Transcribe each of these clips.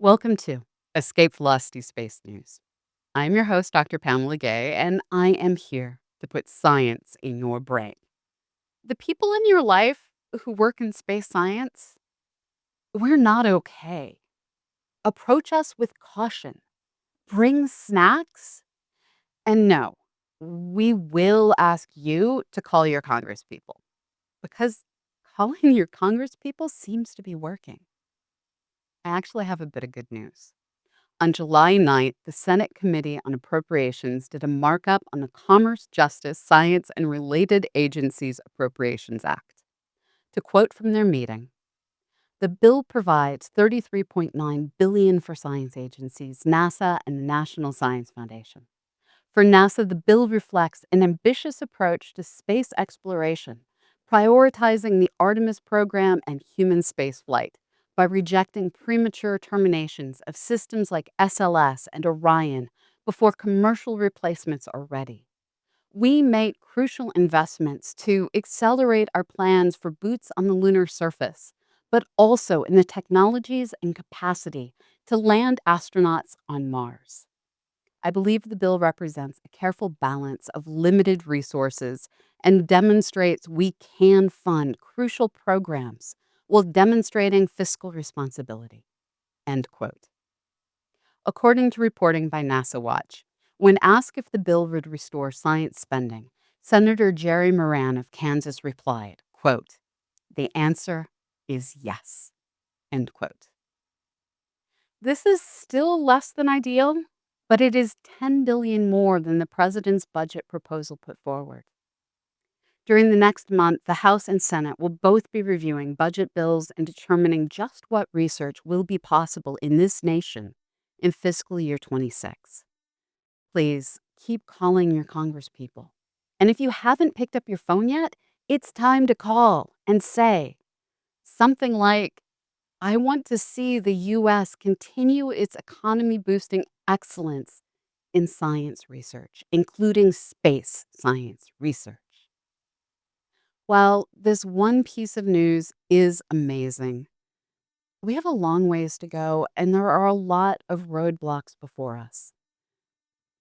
Welcome to Escape Velocity Space News. I'm your host, Dr. Pamela Gay, and I am here to put science in your brain. The people in your life who work in space science, we're not okay. Approach us with caution. Bring snacks. And no, we will ask you to call your congresspeople because calling your congresspeople seems to be working. I actually have a bit of good news. On July 9th, the Senate Committee on Appropriations did a markup on the Commerce, Justice, Science, and Related Agencies Appropriations Act. To quote from their meeting, the bill provides $33.9 billion for science agencies, NASA, and the National Science Foundation. For NASA, the bill reflects an ambitious approach to space exploration, prioritizing the Artemis program and human spaceflight by rejecting premature terminations of systems like SLS and Orion before commercial replacements are ready. We make crucial investments to accelerate our plans for boots on the lunar surface, but also in the technologies and capacity to land astronauts on Mars. I believe the bill represents a careful balance of limited resources and demonstrates we can fund crucial programs while demonstrating fiscal responsibility. End quote. According to reporting by NASA Watch, when asked if the bill would restore science spending, Senator Jerry Moran of Kansas replied, quote, "The answer is yes." End quote. This is still less than ideal, but it is $10 billion more than the president's budget proposal put forward. During the next month, the House and Senate will both be reviewing budget bills and determining just what research will be possible in this nation in fiscal year 26. Please keep calling your congresspeople. And if you haven't picked up your phone yet, it's time to call and say something like, "I want to see the U.S. continue its economy-boosting excellence in science research, including space science research." While this one piece of news is amazing, we have a long ways to go, and there are a lot of roadblocks before us.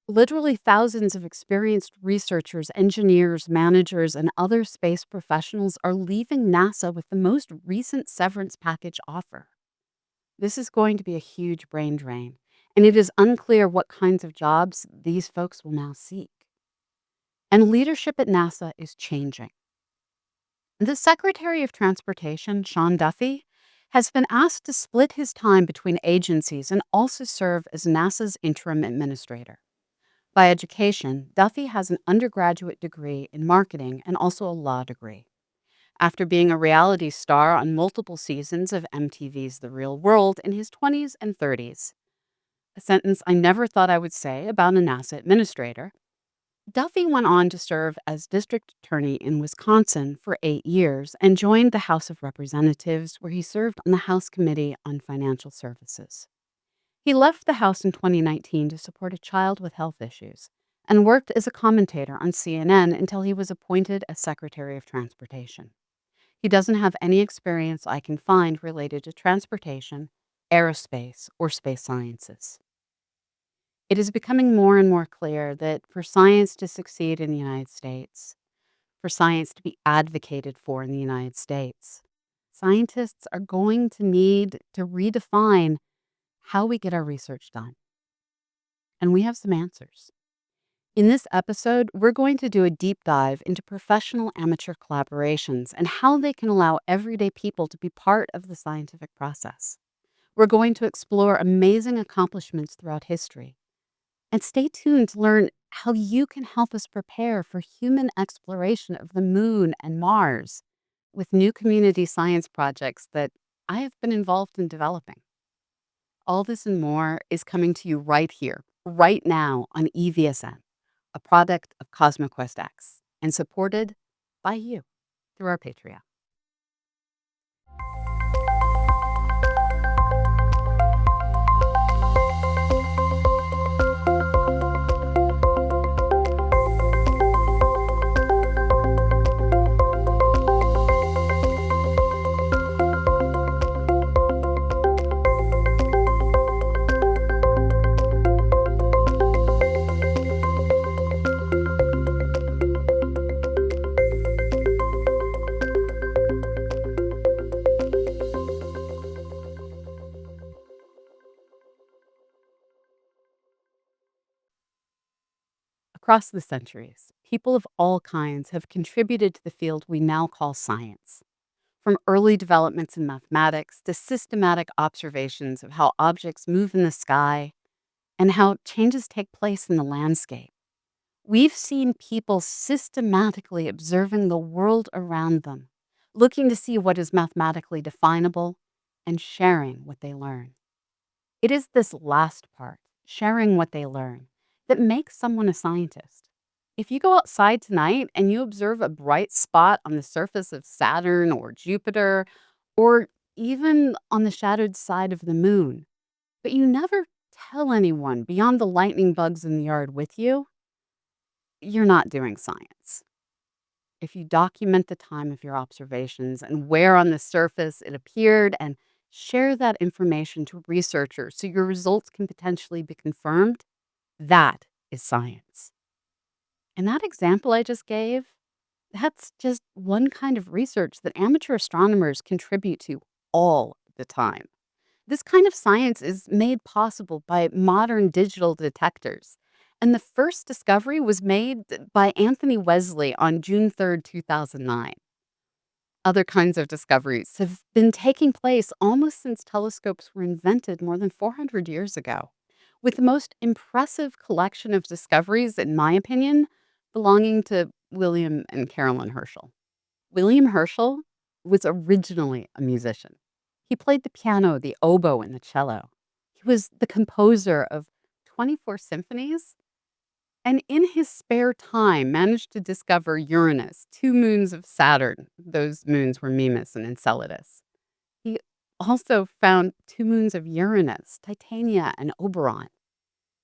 Literally thousands of experienced researchers, engineers, managers, and other space professionals are leaving NASA with the most recent severance package offer. This is going to be a huge brain drain, and it is unclear what kinds of jobs these folks will now seek. And leadership at NASA is changing. The Secretary of Transportation, Sean Duffy, has been asked to split his time between agencies and also serve as NASA's interim administrator. By education, Duffy has an undergraduate degree in marketing and also a law degree. After being a reality star on multiple seasons of MTV's The Real World in his 20s and 30s, a sentence I never thought I would say about a NASA administrator, Duffy went on to serve as district attorney in Wisconsin for 8 years and joined the House of Representatives, where he served on the House Committee on Financial Services. He left the House in 2019 to support a child with health issues and worked as a commentator on CNN until he was appointed as Secretary of Transportation. He doesn't have any experience I can find related to transportation, aerospace, or space sciences. It is becoming more and more clear that for science to succeed in the United States, for science to be advocated for in the United States, scientists are going to need to redefine how we get our research done. And we have some answers. In this episode, we're going to do a deep dive into professional amateur collaborations and how they can allow everyday people to be part of the scientific process. We're going to explore amazing accomplishments throughout history. And stay tuned to learn how you can help us prepare for human exploration of the moon and Mars with new community science projects that I have been involved in developing. All this and more is coming to you right here, right now on EVSN, a product of CosmoQuest X, and supported by you through our Patreon. Across the centuries, people of all kinds have contributed to the field we now call science. From early developments in mathematics to systematic observations of how objects move in the sky and how changes take place in the landscape, we've seen people systematically observing the world around them, looking to see what is mathematically definable and sharing what they learn. It is this last part, sharing what they learn, that makes someone a scientist. If you go outside tonight and you observe a bright spot on the surface of Saturn or Jupiter, or even on the shadowed side of the moon, but you never tell anyone beyond the lightning bugs in the yard with you, you're not doing science. If you document the time of your observations and where on the surface it appeared and share that information to researchers so your results can potentially be confirmed, that is science. And that example I just gave, that's just one kind of research that amateur astronomers contribute to all the time. This kind of science is made possible by modern digital detectors. And the first discovery was made by Anthony Wesley on June 3rd, 2009. Other kinds of discoveries have been taking place almost since telescopes were invented more than 400 years ago, with the most impressive collection of discoveries, in my opinion, belonging to William and Carolyn Herschel. William Herschel was originally a musician. He played the piano, the oboe, and the cello. He was the composer of 24 symphonies, and in his spare time managed to discover Uranus, two moons of Saturn. Those moons were Mimas and Enceladus. He also found two moons of Uranus, Titania and Oberon.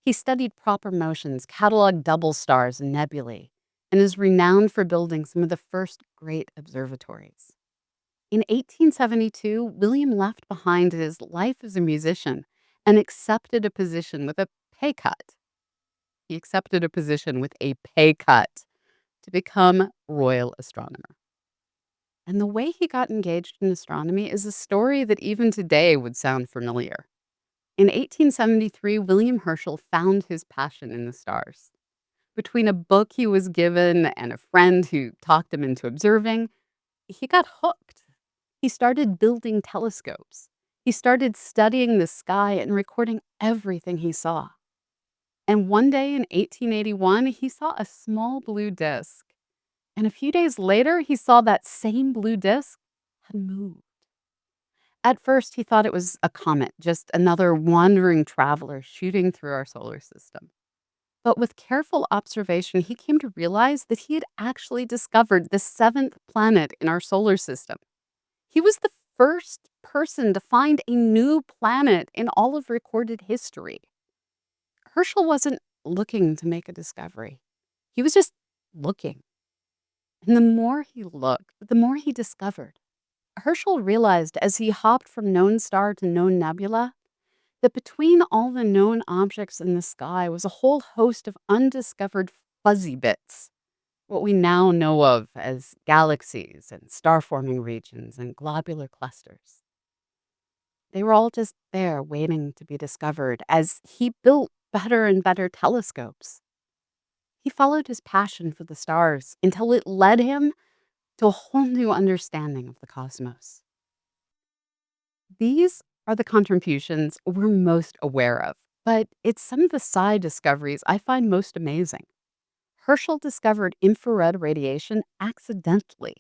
He studied proper motions, cataloged double stars and nebulae, and is renowned for building some of the first great observatories. In 1872, William left behind his life as a musician and accepted a position with a pay cut. He accepted a position with a pay cut to become royal astronomer. And the way he got engaged in astronomy is a story that even today would sound familiar. In 1873, William Herschel found his passion in the stars. Between a book he was given and a friend who talked him into observing, he got hooked. He started building telescopes. He started studying the sky and recording everything he saw. And one day in 1881, he saw a small blue disk. And a few days later, he saw that same blue disk had moved. At first, he thought it was a comet, just another wandering traveler shooting through our solar system. But with careful observation, he came to realize that he had actually discovered the seventh planet in our solar system. He was the first person to find a new planet in all of recorded history. Herschel wasn't looking to make a discovery. He was just looking. And the more he looked, the more he discovered. Herschel realized as he hopped from known star to known nebula that between all the known objects in the sky was a whole host of undiscovered fuzzy bits, what we now know of as galaxies and star-forming regions and globular clusters. They were all just there waiting to be discovered as he built better and better telescopes. He followed his passion for the stars until it led him to a whole new understanding of the cosmos. These are the contributions we're most aware of, but it's some of the side discoveries I find most amazing. Herschel discovered infrared radiation accidentally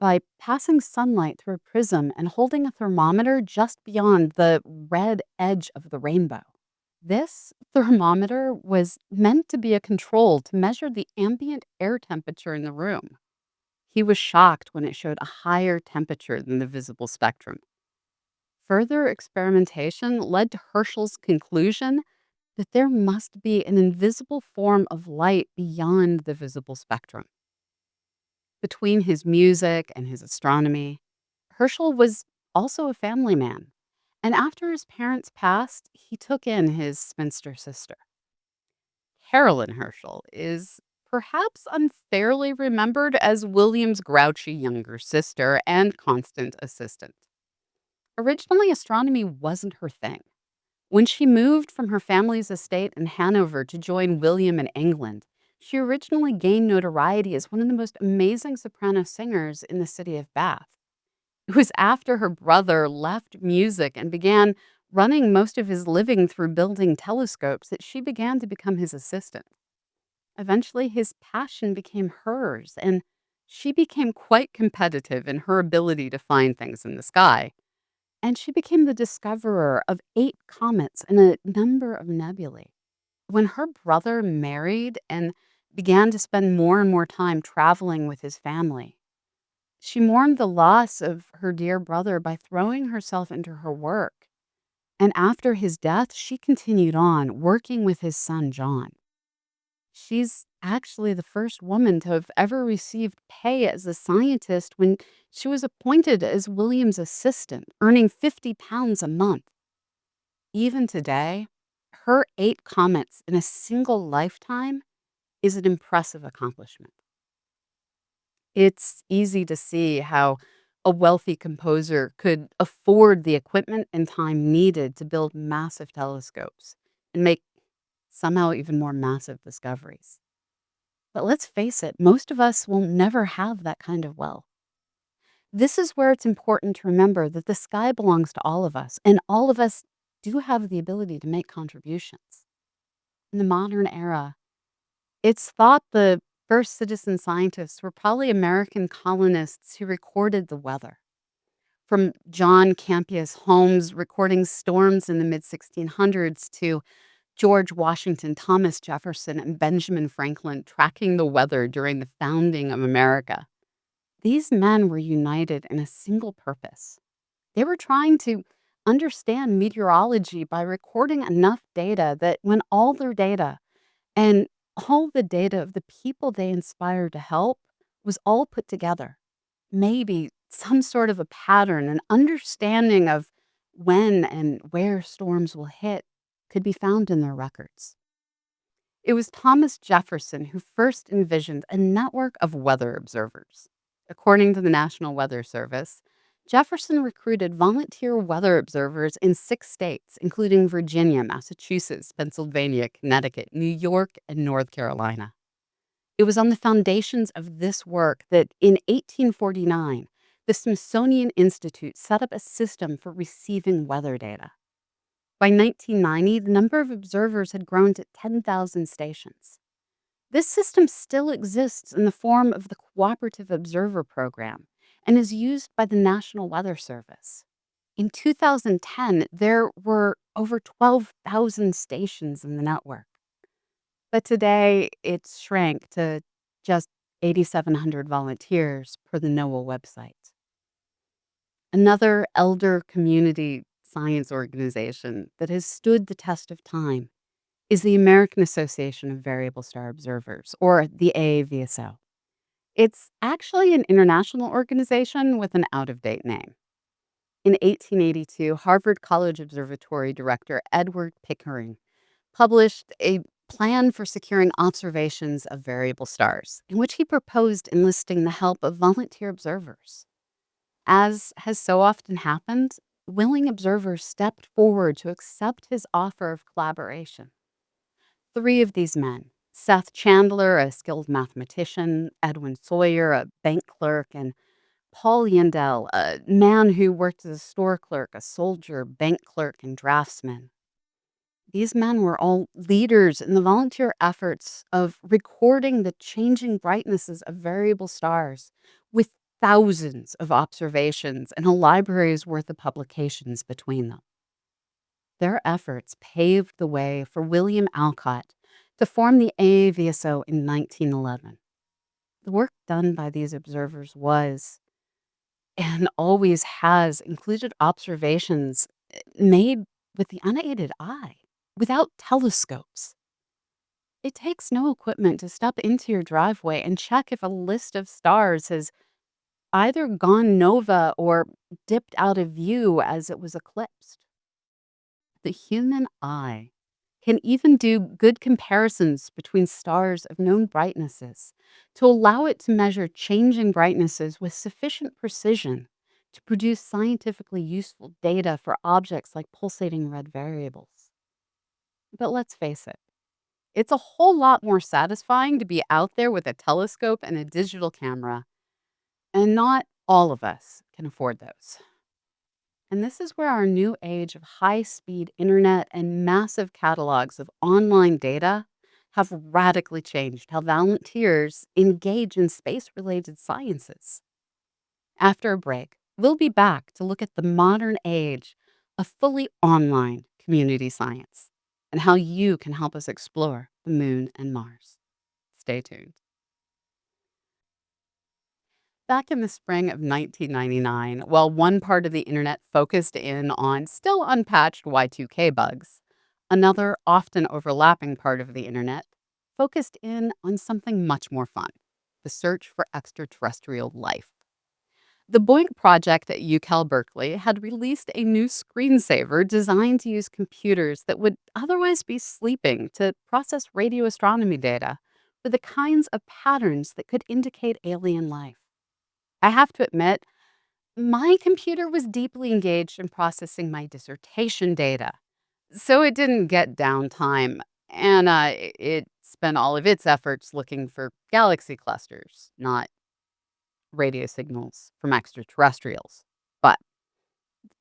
by passing sunlight through a prism and holding a thermometer just beyond the red edge of the rainbow. This thermometer was meant to be a control to measure the ambient air temperature in the room. He was shocked when it showed a higher temperature than the visible spectrum. Further experimentation led to Herschel's conclusion that there must be an invisible form of light beyond the visible spectrum. Between his music and his astronomy, Herschel was also a family man. And after his parents passed, he took in his spinster sister. Carolyn Herschel is perhaps unfairly remembered as William's grouchy younger sister and constant assistant. Originally, astronomy wasn't her thing. When she moved from her family's estate in Hanover to join William in England, She originally gained notoriety as one of the most amazing soprano singers in the city of Bath. It was after her brother left music and began running most of his living through building telescopes that she began to become his assistant. Eventually, his passion became hers, and she became quite competitive in her ability to find things in the sky. And she became the discoverer of 8 comets and a number of nebulae. When her brother married and began to spend more and more time traveling with his family, she mourned the loss of her dear brother by throwing herself into her work. And after his death, she continued on working with his son, John. She's actually the first woman to have ever received pay as a scientist when she was appointed as William's assistant, earning £50 a month. Even today, her 8 comets in a single lifetime is an impressive accomplishment. It's easy to see how a wealthy composer could afford the equipment and time needed to build massive telescopes and make somehow even more massive discoveries. But let's face it, most of us will never have that kind of wealth. This is where it's important to remember that the sky belongs to all of us, and all of us do have the ability to make contributions. In the modern era, it's thought the first citizen scientists were probably American colonists who recorded the weather. From John Campius Holmes recording storms in the mid 1600s to George Washington, Thomas Jefferson, and Benjamin Franklin tracking the weather during the founding of America. These men were united in a single purpose. They were trying to understand meteorology by recording enough data that when all their data and all the data of the people they inspired to help was all put together, maybe some sort of a pattern, an understanding of when and where storms will hit could be found in their records. It was Thomas Jefferson who first envisioned a network of weather observers. According to the National Weather Service, Jefferson recruited volunteer weather observers in 6 states, including Virginia, Massachusetts, Pennsylvania, Connecticut, New York, and North Carolina. It was on the foundations of this work that in 1849, the Smithsonian Institute set up a system for receiving weather data. By 1990, the number of observers had grown to 10,000 stations. This system still exists in the form of the Cooperative Observer Program and is used by the National Weather Service. In 2010, there were over 12,000 stations in the network. But today, it's shrank to just 8,700 volunteers per the NOAA website. Another elder community science organization that has stood the test of time is the American Association of Variable Star Observers, or the AAVSO. It's actually an international organization with an out-of-date name. In 1882, Harvard College Observatory director Edward Pickering published a plan for securing observations of variable stars, in which he proposed enlisting the help of volunteer observers. As has so often happened, willing observers stepped forward to accept his offer of collaboration. 3 of these men, Seth Chandler, a skilled mathematician, Edwin Sawyer, a bank clerk, and Paul Yandell, a man who worked as a store clerk, a soldier, bank clerk, and draftsman. These men were all leaders in the volunteer efforts of recording the changing brightnesses of variable stars with thousands of observations and a library's worth of publications between them. Their efforts paved the way for William Alcott to form the AAVSO in 1911. The work done by these observers was, and always has, included observations made with the unaided eye, without telescopes. It takes no equipment to step into your driveway and check if a list of stars has either gone nova or dipped out of view as it was eclipsed. The human eye can even do good comparisons between stars of known brightnesses to allow it to measure changing brightnesses with sufficient precision to produce scientifically useful data for objects like pulsating red variables. But let's face it, It's a whole lot more satisfying to be out there with a telescope and a digital camera, and not all of us can afford those. And this is where our new age of high speed internet and massive catalogs of online data have radically changed how volunteers engage in space related sciences. After a break, we'll be back to look at the modern age of fully online community science and how you can help us explore the moon and Mars. Stay tuned. Back in the spring of 1999, while one part of the internet focused in on still unpatched Y2K bugs, another often overlapping part of the internet focused in on something much more fun: the search for extraterrestrial life. The BOINC project at UCal Berkeley had released a new screensaver designed to use computers that would otherwise be sleeping to process radio astronomy data for the kinds of patterns that could indicate alien life. I have to admit, my computer was deeply engaged in processing my dissertation data, so it didn't get downtime, and it spent all of its efforts looking for galaxy clusters, not radio signals from extraterrestrials. But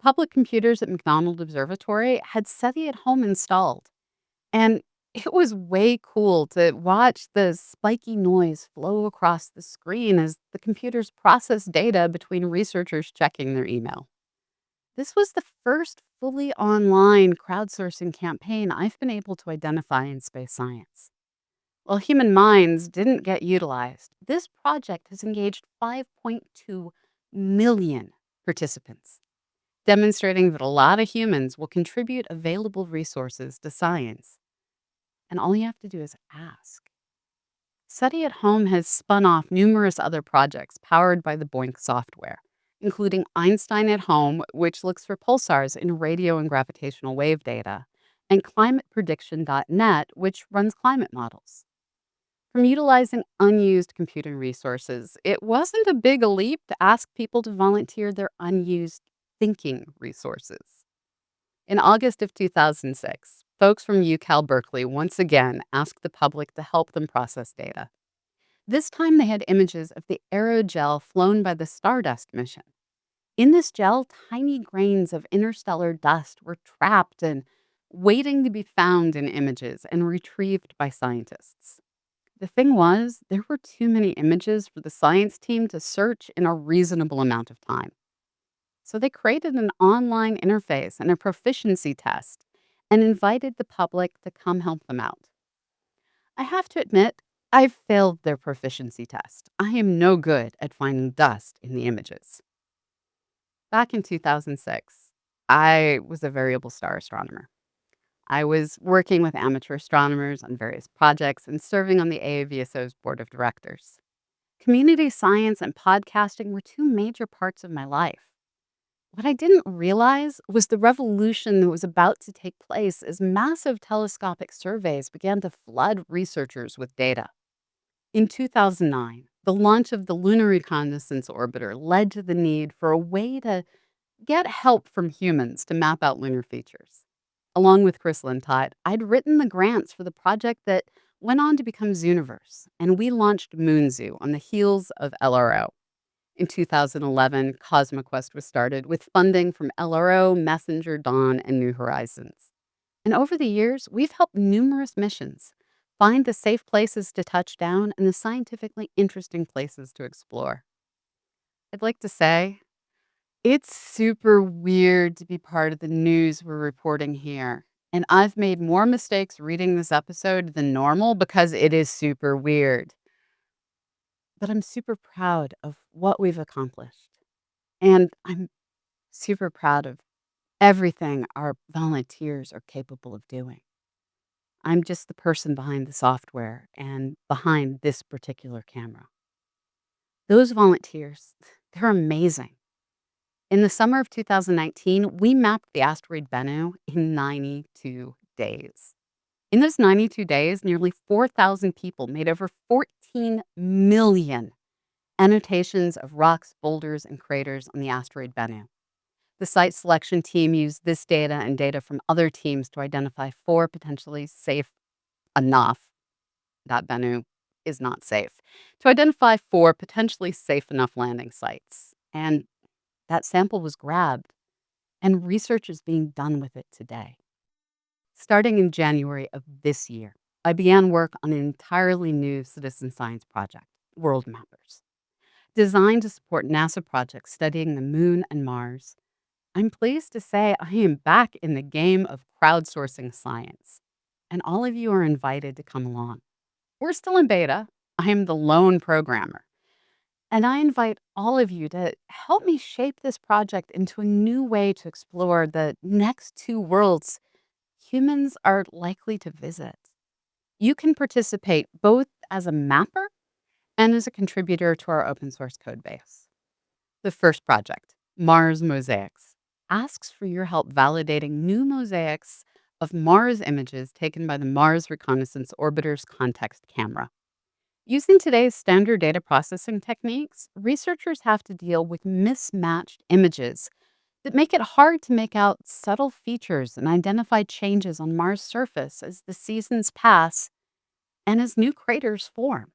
public computers at McDonald Observatory had SETI at Home installed, and it was way cool to watch the spiky noise flow across the screen as the computers process data between researchers checking their email. This was the first fully online crowdsourcing campaign I've been able to identify in space science. While human minds didn't get utilized, this project has engaged 5.2 million participants, demonstrating that a lot of humans will contribute available resources to science. And all you have to do is ask. SETI at Home has spun off numerous other projects powered by the BOINC software, including Einstein at Home, which looks for pulsars in radio and gravitational wave data, and climateprediction.net, which runs climate models. From utilizing unused computing resources, it wasn't a big a leap to ask people to volunteer their unused thinking resources. In August of 2006, folks from UCal Berkeley once again asked the public to help them process data. This time they had images of the aerogel flown by the Stardust mission. In this gel, tiny grains of interstellar dust were trapped and waiting to be found in images and retrieved by scientists. The thing was, there were too many images for the science team to search in a reasonable amount of time. So they created an online interface and a proficiency test and invited the public to come help them out. I have to admit, I failed their proficiency test. I am no good at finding dust in the images. Back in 2006, I was a variable star astronomer. I was working with amateur astronomers on various projects and serving on the AAVSO's board of directors. Community science and podcasting were two major parts of my life. What I didn't realize was the revolution that was about to take place as massive telescopic surveys began to flood researchers with data. In 2009, the launch of the Lunar Reconnaissance Orbiter led to the need for a way to get help from humans to map out lunar features. Along with Chris Lintott, I'd written the grants for the project that went on to become Zooniverse, and we launched MoonZoo on the heels of LRO. In 2011, CosmoQuest was started with funding from LRO, Messenger, Dawn, and New Horizons. And over the years, we've helped numerous missions find the safe places to touch down and the scientifically interesting places to explore. I'd like to say it's super weird to be part of the news we're reporting here. And I've made more mistakes reading this episode than normal because it is super weird. But I'm super proud of what we've accomplished. And I'm super proud of everything our volunteers are capable of doing. I'm just the person behind the software and behind this particular camera. Those volunteers, they're amazing. In the summer of 2019, we mapped the asteroid Bennu in 92 days. In those 92 days, nearly 4,000 people made over 14 million annotations of rocks, boulders, and craters on the asteroid Bennu. The site selection team used this data and data from other teams to identify 4 potentially safe enough that Bennu is not safe, to identify 4 potentially safe enough landing sites. And that sample was grabbed, and research is being done with it today. Starting in January of this year, I began work on an entirely new citizen science project, World Mappers. Designed to support NASA projects studying the moon and Mars, I'm pleased to say I am back in the game of crowdsourcing science, and all of you are invited to come along. We're still in beta. I am the lone programmer, and I invite all of you to help me shape this project into a new way to explore the next 2 worlds humans are likely to visit. You can participate both as a mapper and as a contributor to our open source code base. The first project, Mars Mosaics, asks for your help validating new mosaics of Mars images taken by the Mars Reconnaissance Orbiter's context camera. Using today's standard data processing techniques, researchers have to deal with mismatched images that make it hard to make out subtle features and identify changes on Mars' surface as the seasons pass and as new craters form.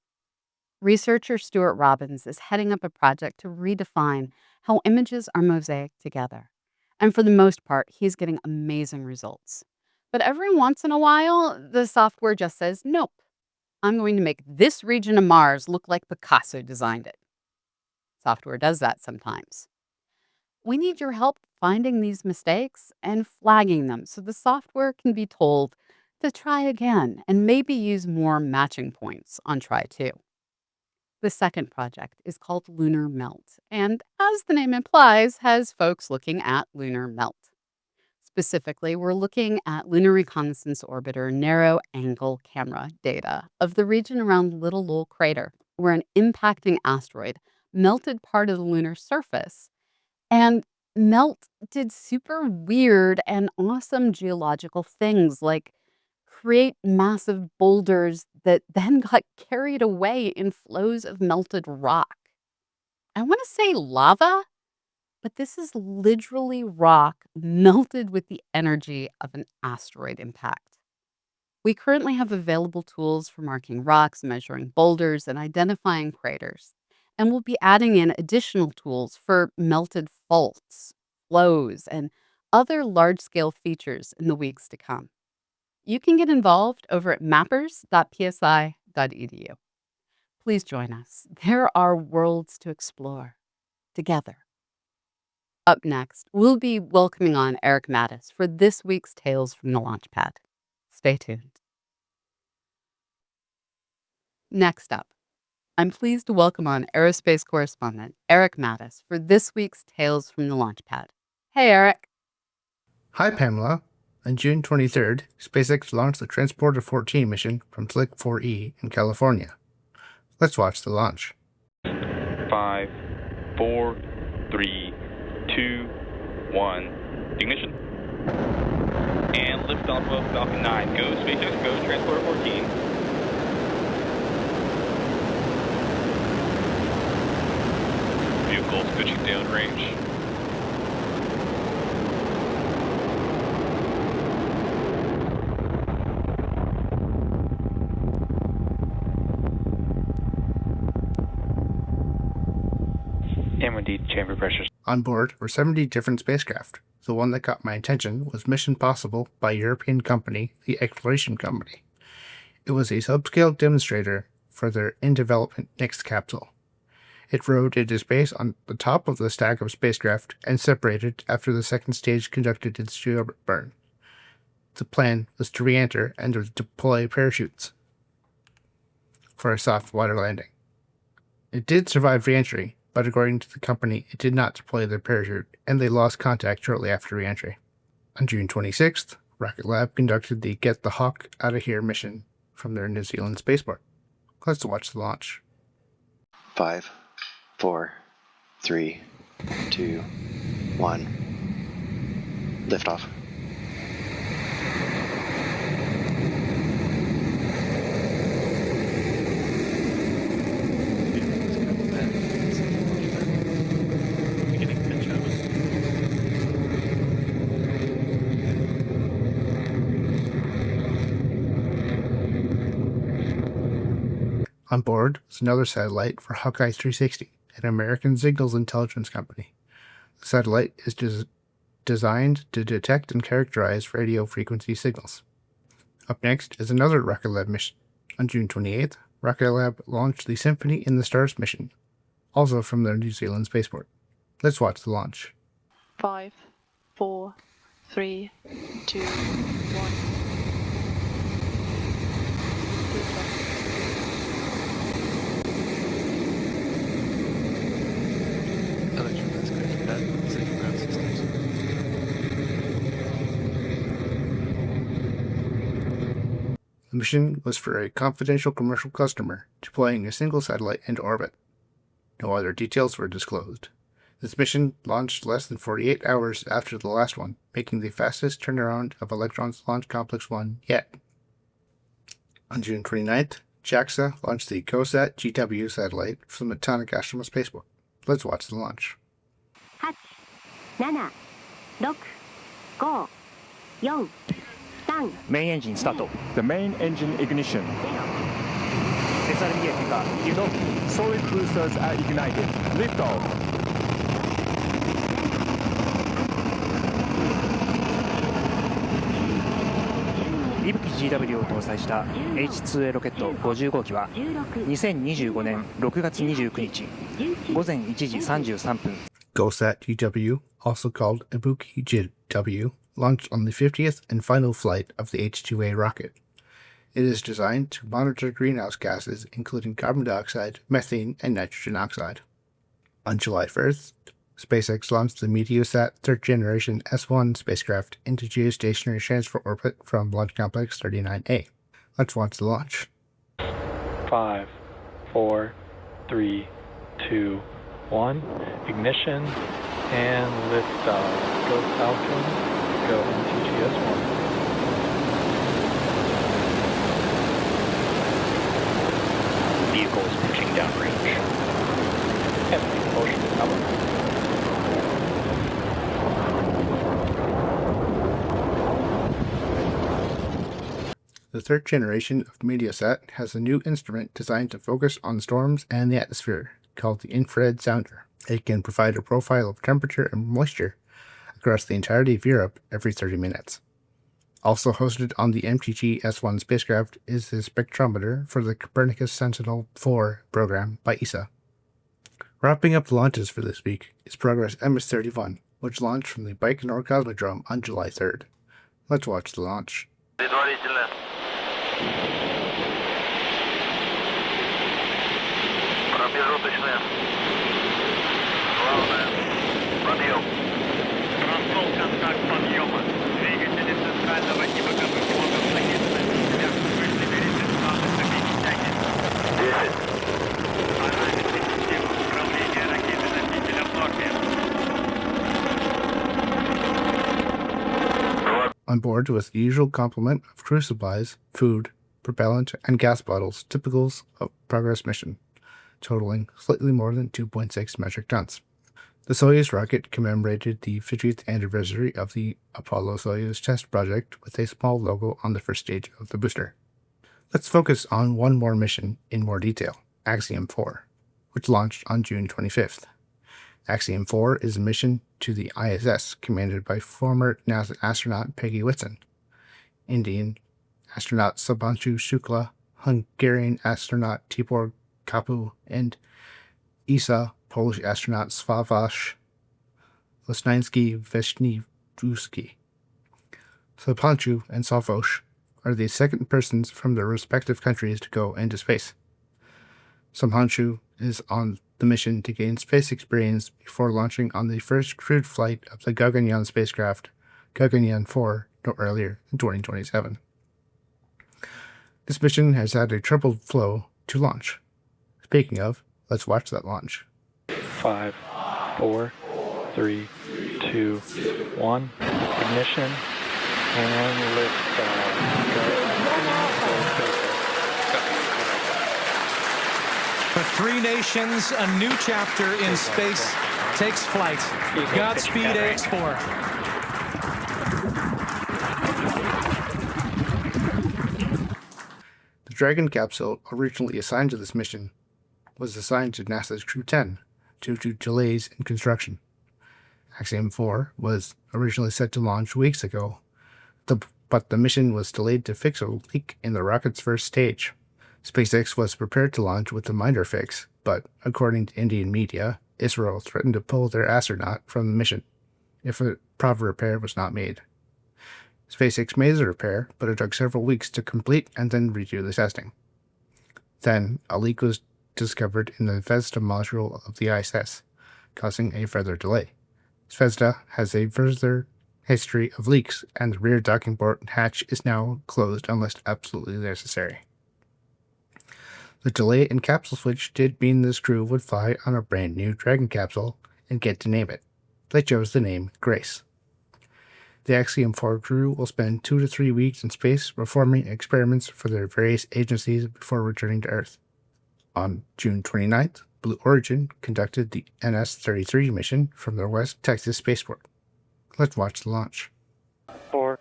Researcher Stuart Robbins is heading up a project to redefine how images are mosaic together. And for the most part, he's getting amazing results. But every once in a while, the software just says, nope, I'm going to make this region of Mars look like Picasso designed it. Software does that sometimes. We need your help finding these mistakes and flagging them so the software can be told to try again and maybe use more matching points on try 2. The second project is called Lunar Melt, and as the name implies, has folks looking at lunar melt. Specifically, we're looking at Lunar Reconnaissance Orbiter narrow angle camera data of the region around Little Lowell crater, where an impacting asteroid melted part of the lunar surface. And melt did super weird and awesome geological things like create massive boulders that then got carried away in flows of melted rock. I want to say lava, but this is literally rock melted with the energy of an asteroid impact. We currently have available tools for marking rocks, measuring boulders, and identifying craters. And we'll be adding in additional tools for melted faults, flows, and other large-scale features in the weeks to come. You can get involved over at mappers.psi.edu. Please join us. There are worlds to explore together. Up next, we'll be welcoming on Erik Madaus for this week's Tales from the Launchpad. Stay tuned. Next up, I'm pleased to welcome on aerospace correspondent Erik Madaus for this week's Tales from the Launchpad. Hey, Erik. Hi, Pamela. On June 23rd, SpaceX launched the Transporter 14 mission from Slick 4E in California. Let's watch the launch. 5, 4, 3, 2, 1, ignition. And liftoff of Falcon 9. Go SpaceX, go Transporter 14. Vehicles pitching downrange. M1D chamber pressures. On board were 70 different spacecraft. The one that got my attention was Mission Possible by European company, the Exploration Company. It was a subscale demonstrator for their in-development next capsule. It rode into space on the top of the stack of spacecraft and separated after the second stage conducted its deorbit burn. The plan was to re-enter and to deploy parachutes for a soft water landing. It did survive re-entry, but according to the company, it did not deploy their parachute, and they lost contact shortly after re-entry. On June 26th, Rocket Lab conducted the Get the Hawk Outta Here mission from their New Zealand spaceport. Let's watch the launch. 5, 4, 3, 2, 1. Liftoff. On board was another satellite for Hawkeye 360, an American signals intelligence company. The satellite is designed to detect and characterize radio frequency signals. Up next is another Rocket Lab mission. On June 28th, Rocket Lab launched the Symphony in the Stars mission, also from their New Zealand spaceport. Let's watch the launch. 5, 4, 3, 2, 1. The mission was for a confidential commercial customer deploying a single satellite into orbit. No other details were disclosed. This mission launched less than 48 hours after the last one, making the fastest turnaround of Electron's Launch Complex 1 yet. On June 29th, JAXA launched the COSAT GW satellite from the Tanegashima spaceport. Let's watch the launch. 8、7、6、5、4、3、 Main engine start. The main engine ignition. SRBA pickup. You know, Solid boosters are ignited. Liftoff. 伊吹 GW を搭載した H2A ロケット50号機は2025年6月29日午前1時33分 GOSAT GW, also called Ibuki GW, launched on the 50th and final flight of the H2A rocket. It is designed to monitor greenhouse gases, including carbon dioxide, methane, and nitrogen oxide. On July 1st, SpaceX launched the Meteosat third-generation S1 spacecraft into geostationary transfer orbit from Launch Complex 39A. Let's watch the launch. 5, 4, 3, 2, 1. Ignition and liftoff. Go Falcon. Go MTGS1. Vehicles pitching downrange. Heavy motion power. The third generation of Meteosat has a new instrument designed to focus on storms and the atmosphere, called the infrared sounder. It can provide a profile of temperature and moisture across the entirety of Europe every 30 minutes. Also hosted on the MTG S1 spacecraft is the spectrometer for the Copernicus Sentinel-4 program by ESA. Wrapping up the launches for this week is Progress MS-31, which launched from the Baikonur Cosmodrome on July 3rd. Let's watch the launch. Промежуточная. Главное. Подъем. Прошел контакт подъема. Двигатели центрального и боковых блоков согнены. Сверху вышли пересеченные кабины тяги. 10. Параметры системы управления ракеты-носителя блоки. On board was the usual complement of crew supplies, food, propellant, and gas bottles typical of Progress mission, totaling slightly more than 2.6 metric tons. The Soyuz rocket commemorated the 50th anniversary of the Apollo-Soyuz test project with a small logo on the first stage of the booster. Let's focus on one more mission in more detail, Axiom 4, which launched on June 25th. Axiom 4 is a mission to the ISS commanded by former NASA astronaut Peggy Whitson, Indian astronaut Subhanshu Shukla, Hungarian astronaut Tibor Kapu, and ESA Polish astronaut Sławomir Lesniański-Wisniewski. Subhanshu and Sławomir are the second persons from their respective countries to go into space. Subhanshu is on the mission to gain space experience before launching on the first crewed flight of the Gaganyaan spacecraft, Gaganyaan 4, no earlier than 2027. This mission has had a tripled flow to launch. Speaking of, let's watch that launch. 5, 4, 3, 2, 1. Ignition and liftoff. Go. For three nations, a new chapter in space takes flight. Godspeed, AX4. The Dragon capsule originally assigned to this mission was assigned to NASA's Crew 10 due to delays in construction. Axiom 4 was originally set to launch weeks ago, but the mission was delayed to fix a leak in the rocket's first stage. SpaceX was prepared to launch with a minor fix, but according to Indian media, Israel threatened to pull their astronaut from the mission if a proper repair was not made. SpaceX made the repair, but it took several weeks to complete and then redo the testing. Then, a leak was discovered in the Zvezda module of the ISS, causing a further delay. Zvezda has a further history of leaks, and the rear docking port hatch is now closed unless absolutely necessary. The delay in capsule switch did mean this crew would fly on a brand new Dragon capsule and get to name it. They chose the name Grace. The Axiom 4 crew will spend 2 to 3 weeks in space performing experiments for their various agencies before returning to Earth. On June 29th, Blue Origin conducted the NS-33 mission from their West Texas spaceport. Let's watch the launch. 4,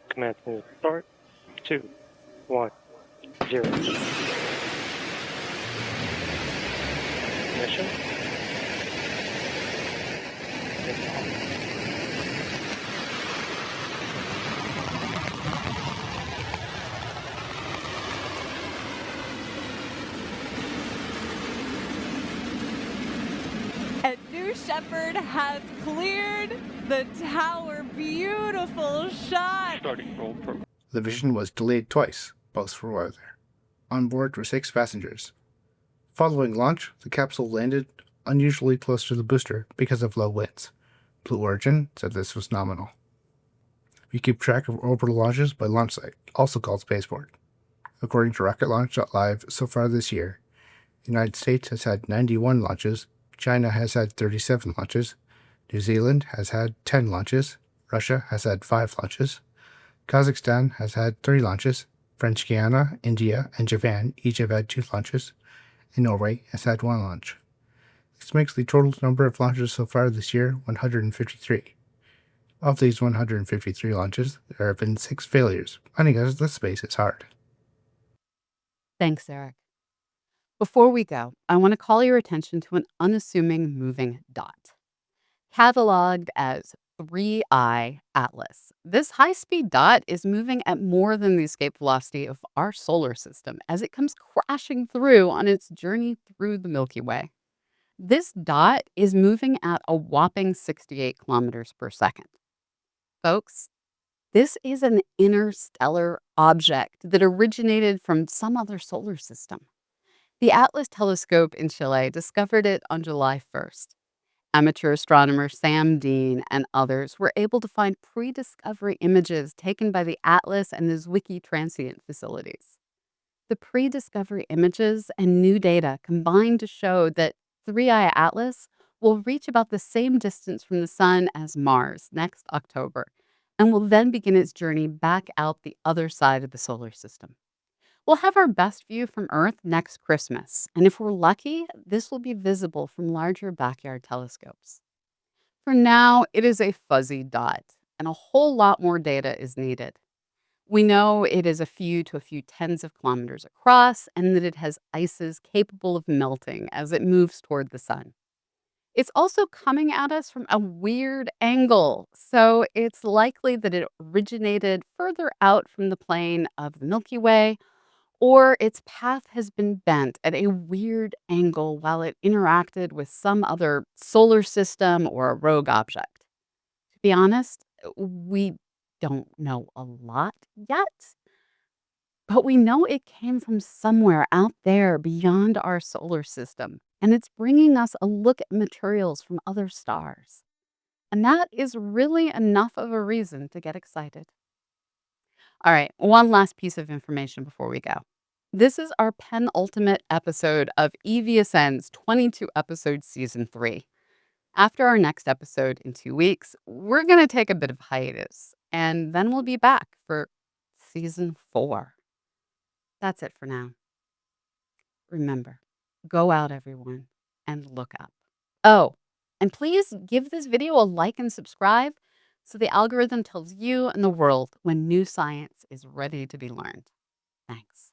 commencing start, 2, 1, 0. Mission. And New Shepard has cleared the tower. Beautiful shot. Starting roll program. The mission was delayed twice, both for weather. On board were 6 passengers. Following launch, the capsule landed unusually close to the booster because of low winds. Blue Origin said this was nominal. We keep track of orbital launches by launch site, also called spaceport. According to RocketLaunch.live, so far this year, the United States has had 91 launches, China has had 37 launches, New Zealand has had 10 launches, Russia has had 5 launches, Kazakhstan has had 3 launches, French Guiana, India, and Japan each have had 2 launches, and Norway has had 1 launch. This makes the total number of launches so far this year 153. Of these 153 launches, there have been 6 failures, finding us that space is hard. Thanks, Erik. Before we go, I want to call your attention to an unassuming moving dot. Cataloged as 3I Atlas, this high-speed dot is moving at more than the escape velocity of our solar system as it comes crashing through on its journey through the Milky Way. This dot is moving at a whopping 68 kilometers per second. Folks, this is an interstellar object that originated from some other solar system. The Atlas telescope in Chile discovered it on July 1st. Amateur astronomer Sam Dean and others were able to find pre-discovery images taken by the Atlas and the Zwicky transient facilities. The pre-discovery images and new data combined to show that 3I Atlas will reach about the same distance from the Sun as Mars next October and will then begin its journey back out the other side of the solar system. We'll have our best view from Earth next Christmas, and if we're lucky, this will be visible from larger backyard telescopes. For now, it is a fuzzy dot, and a whole lot more data is needed. We know it is a few tens of kilometers across, and that it has ices capable of melting as it moves toward the Sun. It's also coming at us from a weird angle, so it's likely that it originated further out from the plane of the Milky Way, or its path has been bent at a weird angle while it interacted with some other solar system or a rogue object. To be honest, we don't know a lot yet, but we know it came from somewhere out there beyond our solar system, and it's bringing us a look at materials from other stars. And that is really enough of a reason to get excited. All right, one last piece of information before we go. This is our penultimate episode of EVSN's 22-episode Season 3. After our next episode in 2 weeks, we're going to take a bit of hiatus, and then we'll be back for Season 4. That's it for now. Remember, go out, everyone, and look up. Oh, and please give this video a like and subscribe so the algorithm tells you and the world when new science is ready to be learned. Thanks.